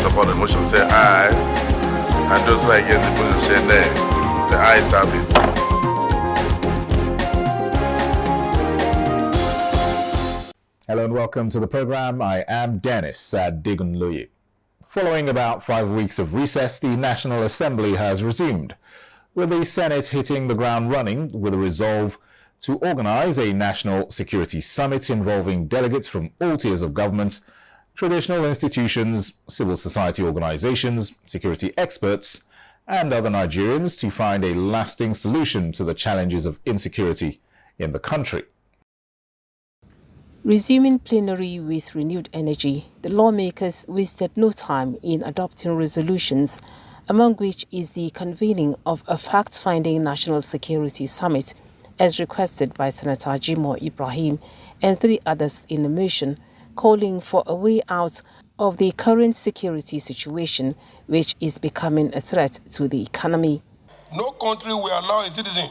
support the motion say aye, and those who are against the motion say nay. The ayes have it. Hello and welcome to the program. I am Dennis Adigunloye. Following about 5 weeks of recess, the National Assembly has resumed, with the Senate hitting the ground running with a resolve to organize a national security summit involving delegates from all tiers of government, traditional institutions, civil society organizations, security experts, and other Nigerians to find a lasting solution to the challenges of insecurity in the country. Resuming plenary with renewed energy, the lawmakers wasted no time in adopting resolutions, among which is the convening of a fact-finding national security summit, as requested by Senator Jimoh Ibrahim and 3 others in a motion calling for a way out of the current security situation, which is becoming a threat to the economy. No country will allow a citizen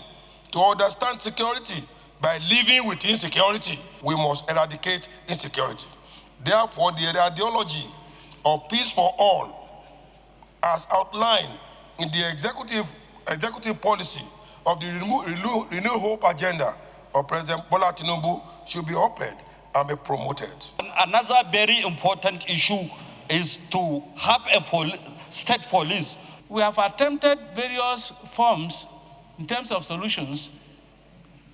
to understand security by living with insecurity. We must eradicate insecurity. Therefore, the ideology of peace for all, as outlined in the executive policy of the Renew Hope agenda of President Bola Tinubu, should be upheld and be promoted. Another very important issue is to have a state police. We have attempted various forms in terms of solutions,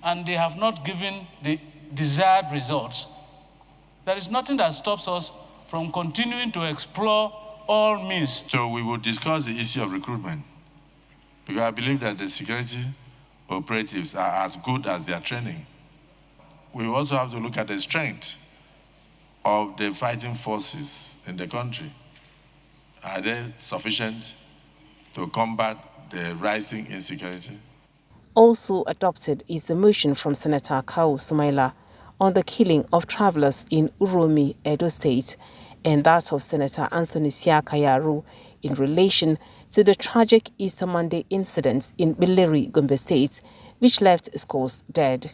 and they have not given the desired results. There is nothing that stops us from continuing to explore all means. So we will discuss the issue of recruitment, because I believe that the security operatives are as good as their training. We also have to look at the strength of the fighting forces in the country. Are they sufficient to combat the rising insecurity? Also adopted is the motion from Senator Kawu Sumaila on the killing of travelers in Uromi, Edo State, and that of Senator Anthony Siakayaru in relation to the tragic Easter Monday incident in Bileri, Gombe State, which left scores dead.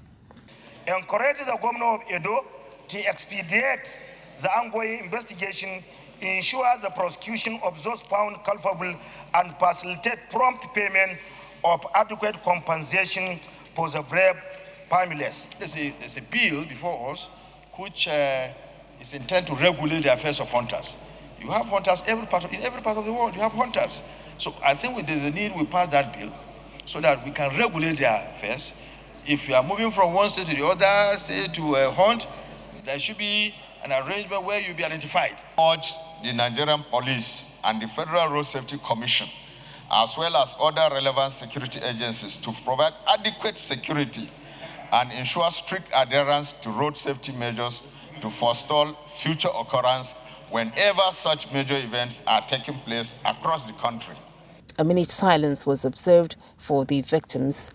Encourages the governor of Edo to expedite the ongoing investigation, ensure the prosecution of those found culpable, and facilitate prompt payment of adequate compensation for the brave families. There's a bill before us which is intended to regulate the affairs of hunters. You have hunters in every part of the world. You have hunters. So I think there's a need we pass that bill so that we can regulate their affairs. If you are moving from one state to the other state to hunt, there should be an arrangement where you'll be identified. Urge the Nigerian Police and the Federal Road Safety Commission, as well as other relevant security agencies, to provide adequate security and ensure strict adherence to road safety measures to forestall future occurrence whenever such major events are taking place across the country. A minute silence was observed for the victims.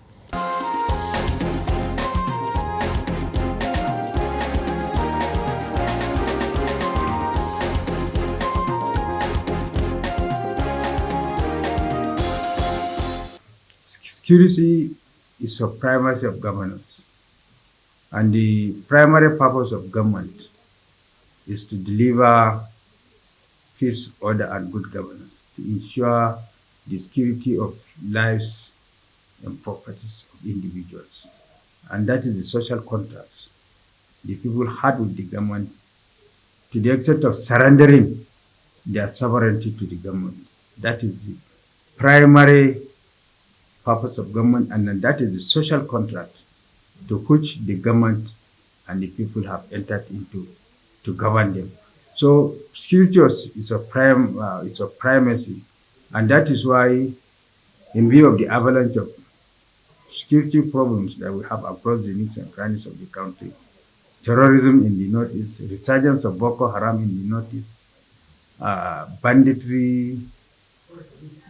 Security is a primacy of governance, and the primary purpose of government is to deliver peace, order, and good governance, to ensure the security of lives and properties of individuals. And that is the social contract the people had with the government, to the extent of surrendering their sovereignty to the government. That is the primary purpose of government, and that is the social contract to which the government and the people have entered into to govern them. So security is a primacy, and that is why, in view of the avalanche of security problems that we have across the nooks and crannies of the country, terrorism in the northeast, resurgence of Boko Haram in the northeast, banditry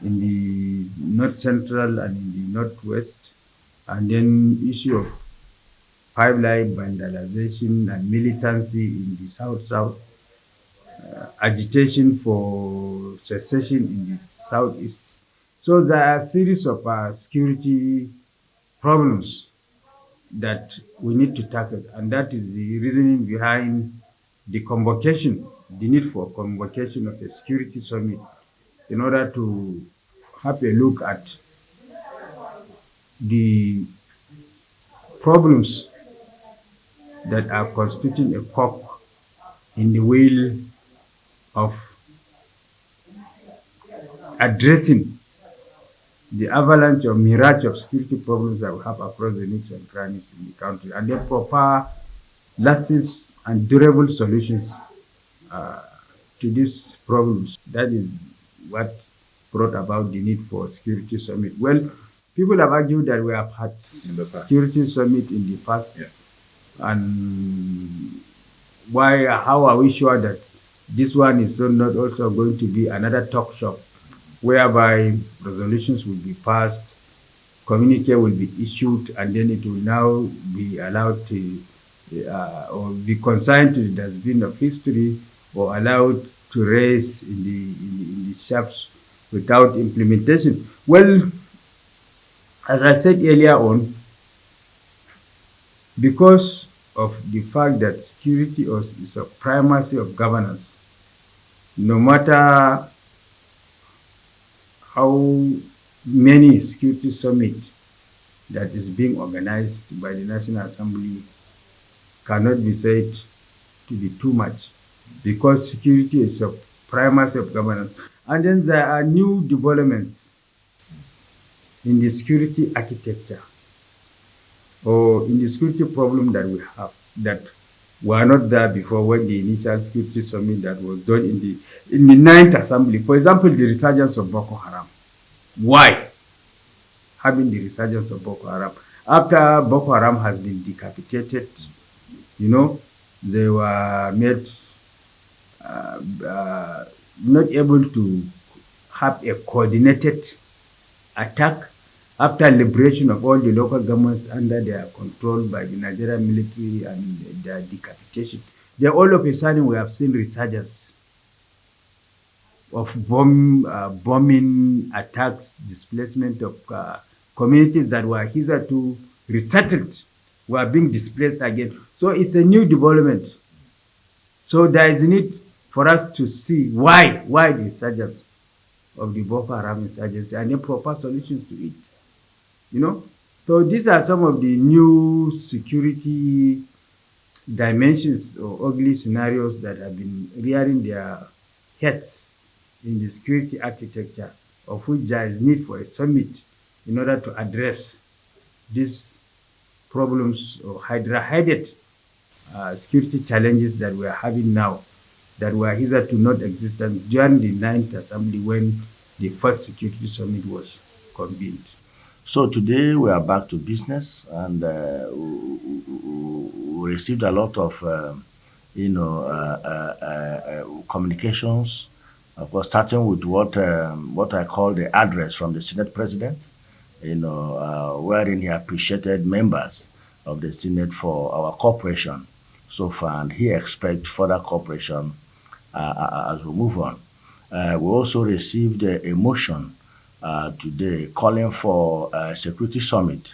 in the north central and in the northwest, and then issue of pipeline vandalization and militancy in the south, agitation for secession in the southeast. So there are a series of security problems that we need to tackle, and that is the reasoning behind the convocation the need for convocation of a security summit in order to have a look at the problems that are constituting a cog in the wheel of addressing the avalanche or mirage of security problems that we have across the nooks and crannies in the country, and then proper, lasting, and durable solutions to these problems. That is what brought about the need for security summit. Well, people have argued that we have had security summit in the past, and how are we sure that this one is not also going to be another talk shop whereby resolutions will be passed, communique will be issued, and then it will now be allowed to or be consigned to the dustbin of history, or allowed to raise in the shelves without implementation. Well, as I said earlier on, because of the fact that security is a primacy of governance, no matter how many security summits that is being organized by the National Assembly cannot be said to be too much, because security is a primacy of governance. And then there are new developments in the security architecture or in the security problem that we have that were not there before when the initial security summit that was done in the Ninth Assembly. For example, the resurgence of Boko Haram. Why having the resurgence of Boko Haram? After Boko Haram has been decapitated, they were made not able to have a coordinated attack after liberation of all the local governments under their control by the Nigerian military and their decapitation. Then all of a sudden we have seen resurgence of bombing attacks, displacement of communities that were hitherto resettled were being displaced again. So it's a new development. So there is a need for us to see why the resurgence of the Boko Haram insurgency and then proper solutions to it. So these are some of the new security dimensions or ugly scenarios that have been rearing their heads in the security architecture, of which there is need for a summit in order to address these problems or hydra-headed security challenges that we are having now, that were hitherto not existent during the Ninth Assembly when the first security summit was convened. So today we are back to business, and we received a lot of, communications. Of course, starting with what I call the address from the Senate President, wherein he appreciated members of the Senate for our cooperation so far, and he expects further cooperation as we move on. We also received a motion today calling for a security summit,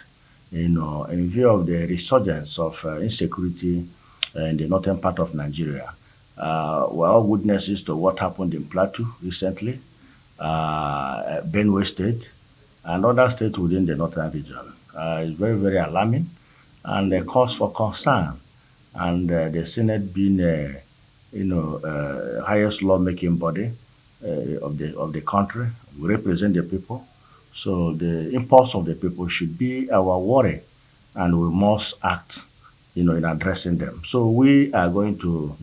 in view of the resurgence of insecurity in the northern part of Nigeria. We're all witnesses to what happened in Plateau recently, Benue State, and other states within the northern region. It's very, very alarming and a cause for concern. And the Senate being, highest lawmaking body of the country, we represent the people. So the impulse of the people should be our worry, and we must act, in addressing them. So we are going to,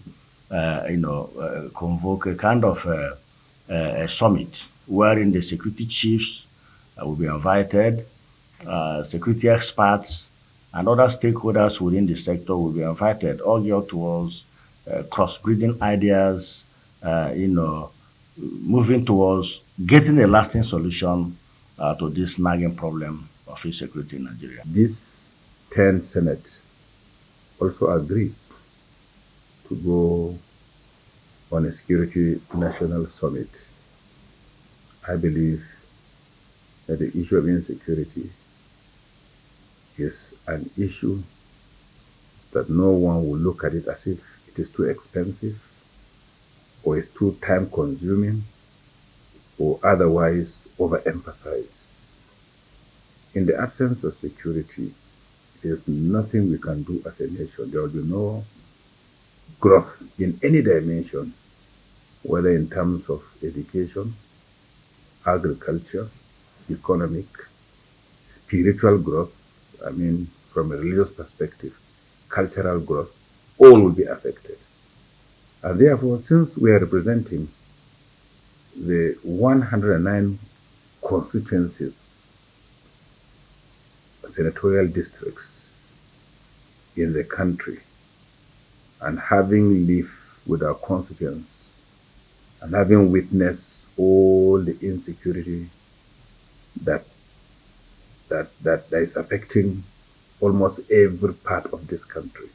convoke a kind of a summit wherein the security chiefs will be invited, security experts, and other stakeholders within the sector will be invited, all geared towards cross-breeding ideas, moving towards getting a lasting solution to this nagging problem of insecurity in Nigeria. This 10 Senate also agreed to go on a security national summit. I believe that the issue of insecurity is an issue that no one will look at it as if it is too expensive, or is too time consuming or otherwise overemphasized. In the absence of security, there's nothing we can do as a nation. There will be no growth in any dimension, whether in terms of education, agriculture, economic, spiritual growth, I mean, from a religious perspective, cultural growth, all will be affected. And therefore, since we are representing the 109 constituencies, senatorial districts in the country, and having lived with our constituents, and having witnessed all the insecurity that is affecting almost every part of this country,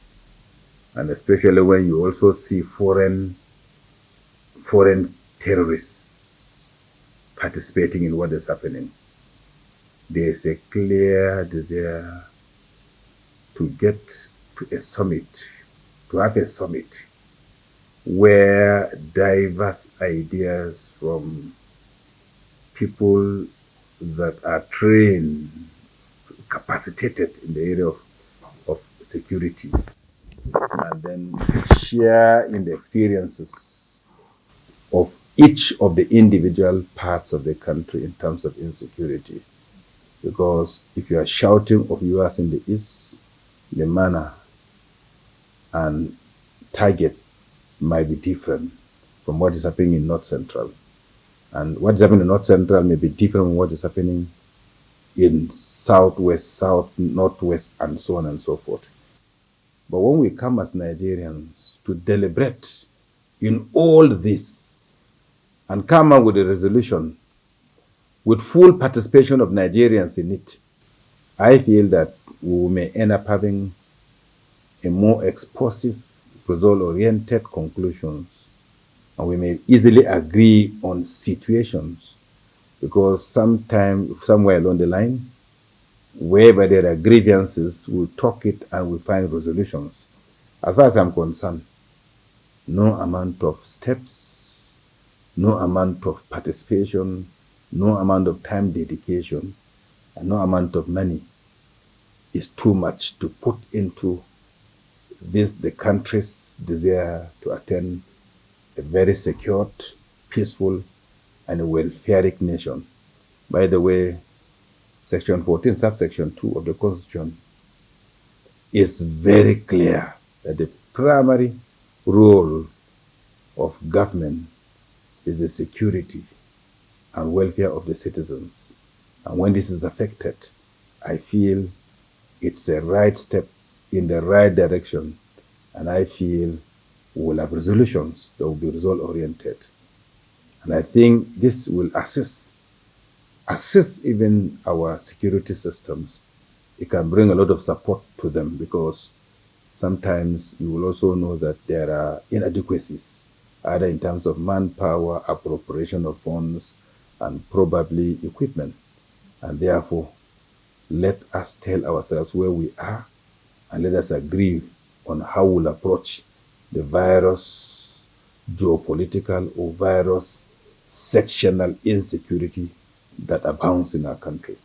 and especially when you also see foreign terrorists participating in what is happening, there is a clear desire to get to a summit, to have a summit where diverse ideas from people that are trained, capacitated in the area of security, and then share in the experiences of each of the individual parts of the country in terms of insecurity. Because if you are shouting of yours in the east, the manner and target might be different from what is happening in North Central. And what is happening in North Central may be different from what is happening in Southwest, South, Northwest, and so on and so forth. But when we come as Nigerians to deliberate in all this and come up with a resolution with full participation of Nigerians in it, I feel that we may end up having a more explosive, result-oriented conclusions, and we may easily agree on situations, because somewhere along the line, wherever there are grievances, we'll talk it and we'll find resolutions. As far as I'm concerned, no amount of steps, no amount of participation, no amount of time dedication, and no amount of money is too much to put into this, the country's desire to attain a very secured, peaceful, and a welfaric nation. By the way, Section 14, subsection 2 of the Constitution is very clear that the primary role of government is the security and welfare of the citizens. And when this is affected, I feel it's a right step in the right direction, and I feel we will have resolutions that will be result-oriented. And I think this will assist even our security systems. It can bring a lot of support to them, because sometimes you will also know that there are inadequacies, either in terms of manpower, appropriation of funds, and probably equipment. And therefore, let us tell ourselves where we are, and let us agree on how we'll approach the virus geopolitical or virus sectional insecurity that abounds in our country.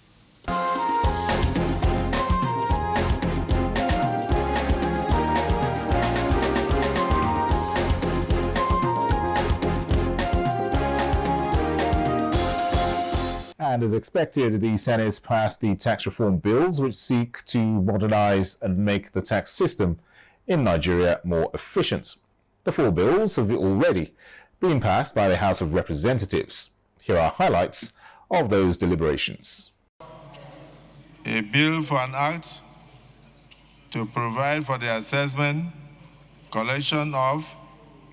And as expected, the Senate passed the tax reform bills which seek to modernize and make the tax system in Nigeria more efficient. The 4 bills have already been passed by the House of Representatives. Here are highlights of those deliberations. A bill for an act to provide for the assessment, collection of,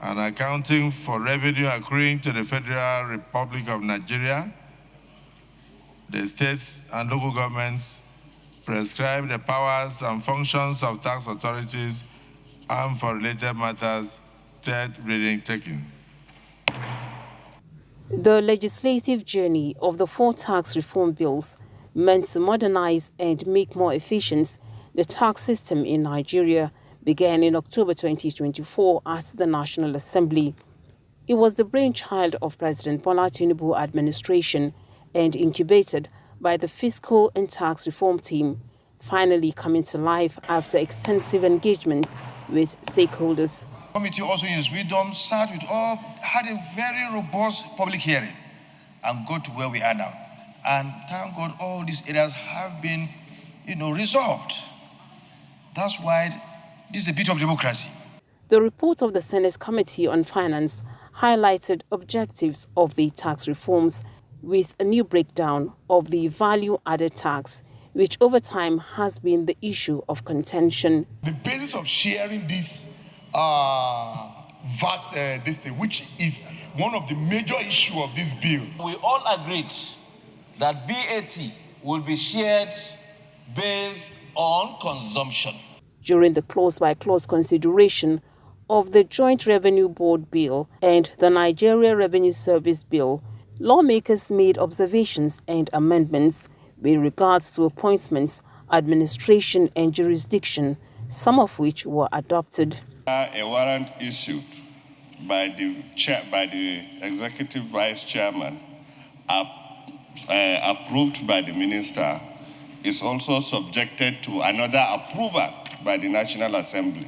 and accounting for revenue accruing to the Federal Republic of Nigeria, the states and local governments prescribe the powers and functions of tax authorities, and for related matters, third reading taken. The legislative journey of the 4 tax reform bills meant to modernize and make more efficient the tax system in Nigeria began in October 2024 at the National Assembly. It was the brainchild of President Bola Tinubu administration and incubated by the Fiscal and Tax Reform Team, finally coming to life after extensive engagements with stakeholders. The committee also in its wisdom sat with all, had a very robust public hearing and got to where we are now. And thank God all these areas have been, resolved. That's why this is a bit of democracy. The report of the Senate Committee on Finance highlighted objectives of the tax reforms with a new breakdown of the value-added tax, which over time has been the issue of contention. The basis of sharing this VAT, which is one of the major issues of this bill. We all agreed that VAT will be shared based on consumption. During the clause-by-clause consideration of the Joint Revenue Board Bill and the Nigeria Revenue Service Bill, lawmakers made observations and amendments with regards to appointments, administration and jurisdiction, some of which were adopted. A warrant issued by the executive vice chairman, approved by the minister, is also subjected to another approval by the National Assembly.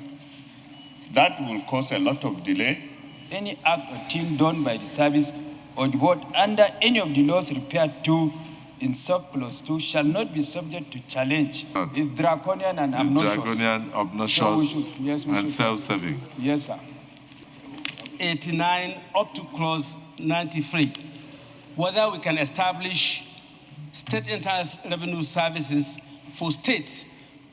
That will cause a lot of delay. Any act or thing done by the service or the board under any of the laws referred to in sub-clause 2 shall not be subject to challenge. It's draconian and obnoxious. Draconian, obnoxious, and self-serving. Yes, sir. 89 up to clause 93. Whether we can establish state internal revenue services for states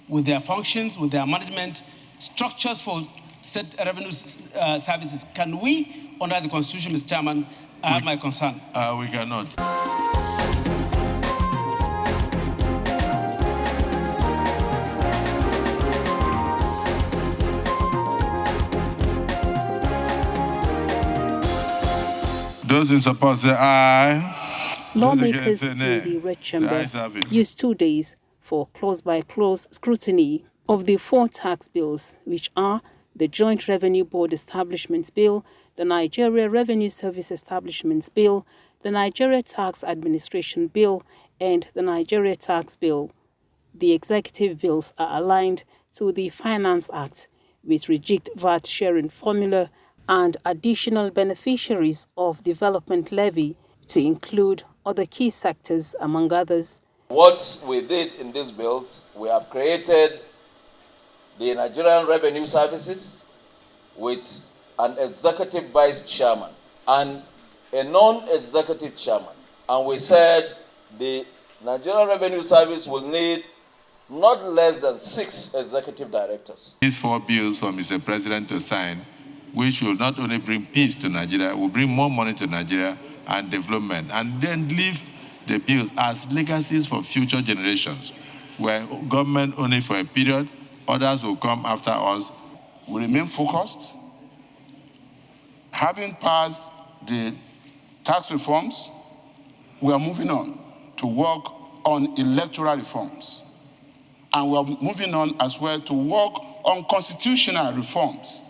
with their functions, with their management, structures for state revenue services. Can we, under the Constitution, Mr. Chairman, have my concern? We cannot. Those in support say aye. Lawmakers in the Red Chamber used 2 days for clause-by-clause scrutiny of the 4 tax bills, which are the Joint Revenue Board Establishments Bill, the Nigeria Revenue Service Establishments Bill, the Nigeria Tax Administration Bill, and the Nigeria Tax Bill. The executive bills are aligned to the Finance Act, with rigid VAT sharing formula and additional beneficiaries of development levy to include other key sectors, among others. What we did in these bills, we have created the Nigerian Revenue Services with an executive vice chairman and a non-executive chairman. And we said the Nigerian Revenue Service will need not less than 6 executive directors. These 4 bills for Mr. President to sign, which will not only bring peace to Nigeria, will bring more money to Nigeria and development, and then leave the bills as legacies for future generations, where government only for a period, others will come after us. We remain focused. Having passed the tax reforms, we are moving on to work on electoral reforms. And we are moving on as well to work on constitutional reforms.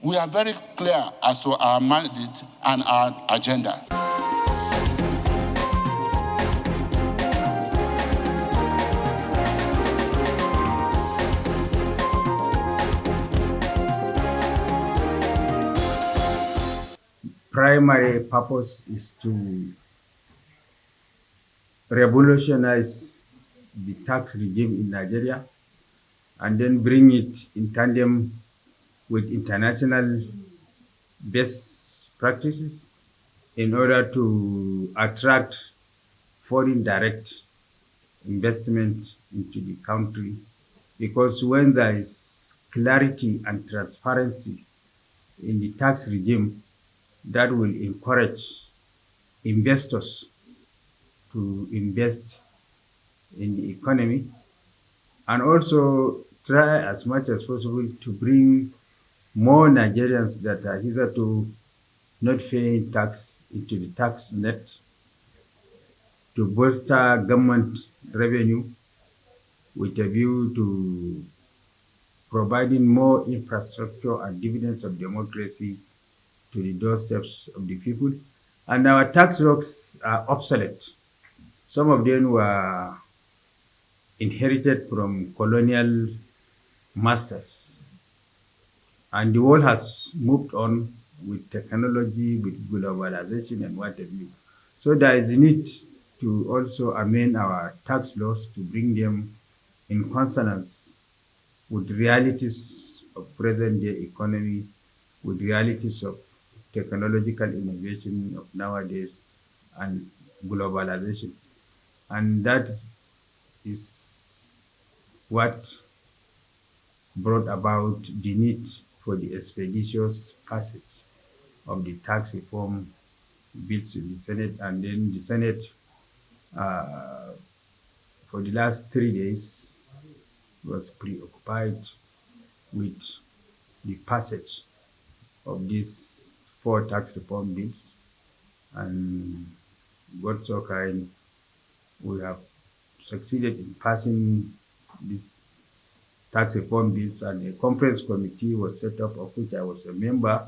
We are very clear as to our mandate and our agenda. Primary purpose is to revolutionize the tax regime in Nigeria and then bring it in tandem with international best practices in order to attract foreign direct investment into the country. Because when there is clarity and transparency in the tax regime, that will encourage investors to invest in the economy and also try as much as possible to bring more Nigerians that are hitherto not paying tax into the tax net, to bolster government revenue with a view to providing more infrastructure and dividends of democracy to the doorsteps of the people. And our tax laws are obsolete. Some of them were inherited from colonial masters. And the world has moved on with technology, with globalization and what have you. So there is a need to also amend our tax laws to bring them in consonance with realities of present day economy, with realities of technological innovation of nowadays and globalization. And that is what brought about the need for the expeditious passage of the tax reform bills in the Senate. And then the Senate, for the last 3 days, was preoccupied with the passage of these 4 tax reform bills. And God so kind, we have succeeded in passing these tax reform bills, and a conference committee was set up, of which I was a member,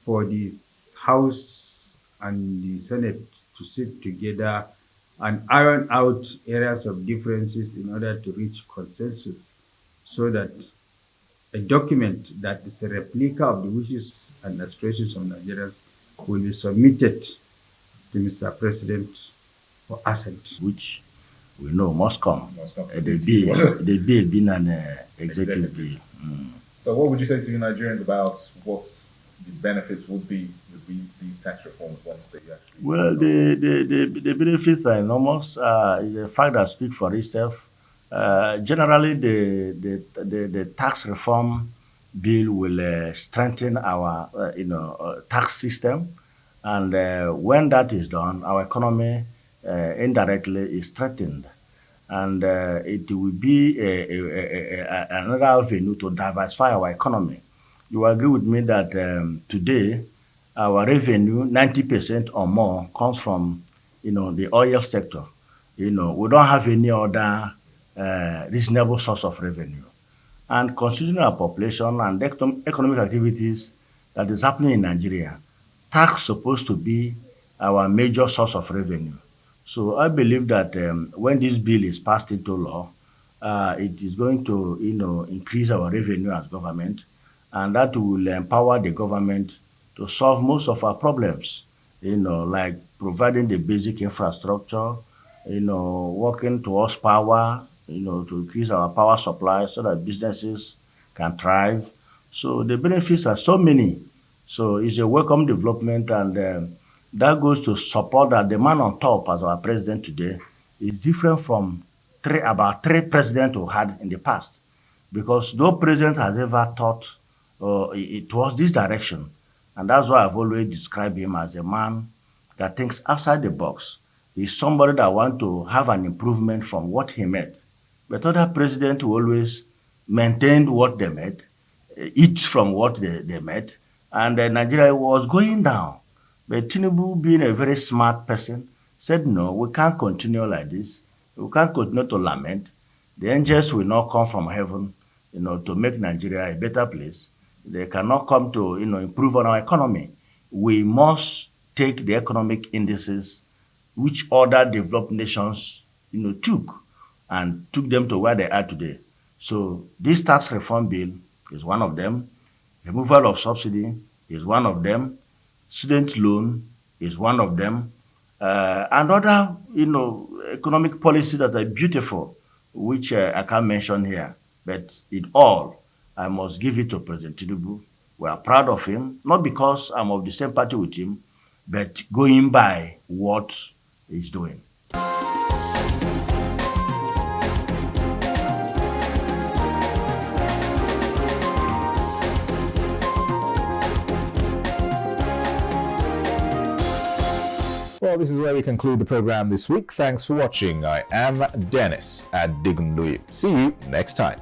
for this House and the Senate to sit together and iron out areas of differences in order to reach consensus, so that a document that is a replica of the wishes and aspirations of Nigerians will be submitted to Mr. President for assent. Which we know must come. The bill being an executive bill. So what would you say to Nigerians about what the benefits would be with these tax reforms once they actually... Well, the benefits are enormous. The fact that speaks for itself. Generally, the tax reform bill will strengthen our tax system, and when that is done, our economy indirectly is strengthened, and it will be another avenue to diversify our economy. You agree with me that today our revenue, 90% or more, comes from the oil sector. We don't have any other reasonable source of revenue. And considering our population and the economic activities that is happening in Nigeria, tax is supposed to be our major source of revenue. So I believe that when this bill is passed into law, it is going to increase our revenue as government, and that will empower the government to solve most of our problems, like providing the basic infrastructure, working towards power, to increase our power supply so that businesses can thrive. So the benefits are so many. So it's a welcome development, and that goes to support that the man on top as our president today is different from about three presidents who had in the past, because no president has ever thought it was this direction. And that's why I've always described him as a man that thinks outside the box. He's somebody that wants to have an improvement from what he met. But other presidents who always maintained what they met, eat from what they met, and Nigeria was going down. But Tinubu, being a very smart person, said, no, we can't continue like this. We can't continue to lament. The angels will not come from heaven, to make Nigeria a better place. They cannot come to, improve on our economy. We must take the economic indices which other developed nations, took them to where they are today. So this tax reform bill is one of them. Removal of subsidy is one of them. Student loan is one of them. And other, economic policies that are beautiful, which I can't mention here. But it all, I must give it to President Tinubu. We are proud of him, not because I'm of the same party with him, but going by what he's doing. Well, this is where we conclude the program this week. Thanks for watching. I am Dennis at Digunluyi. See you next time.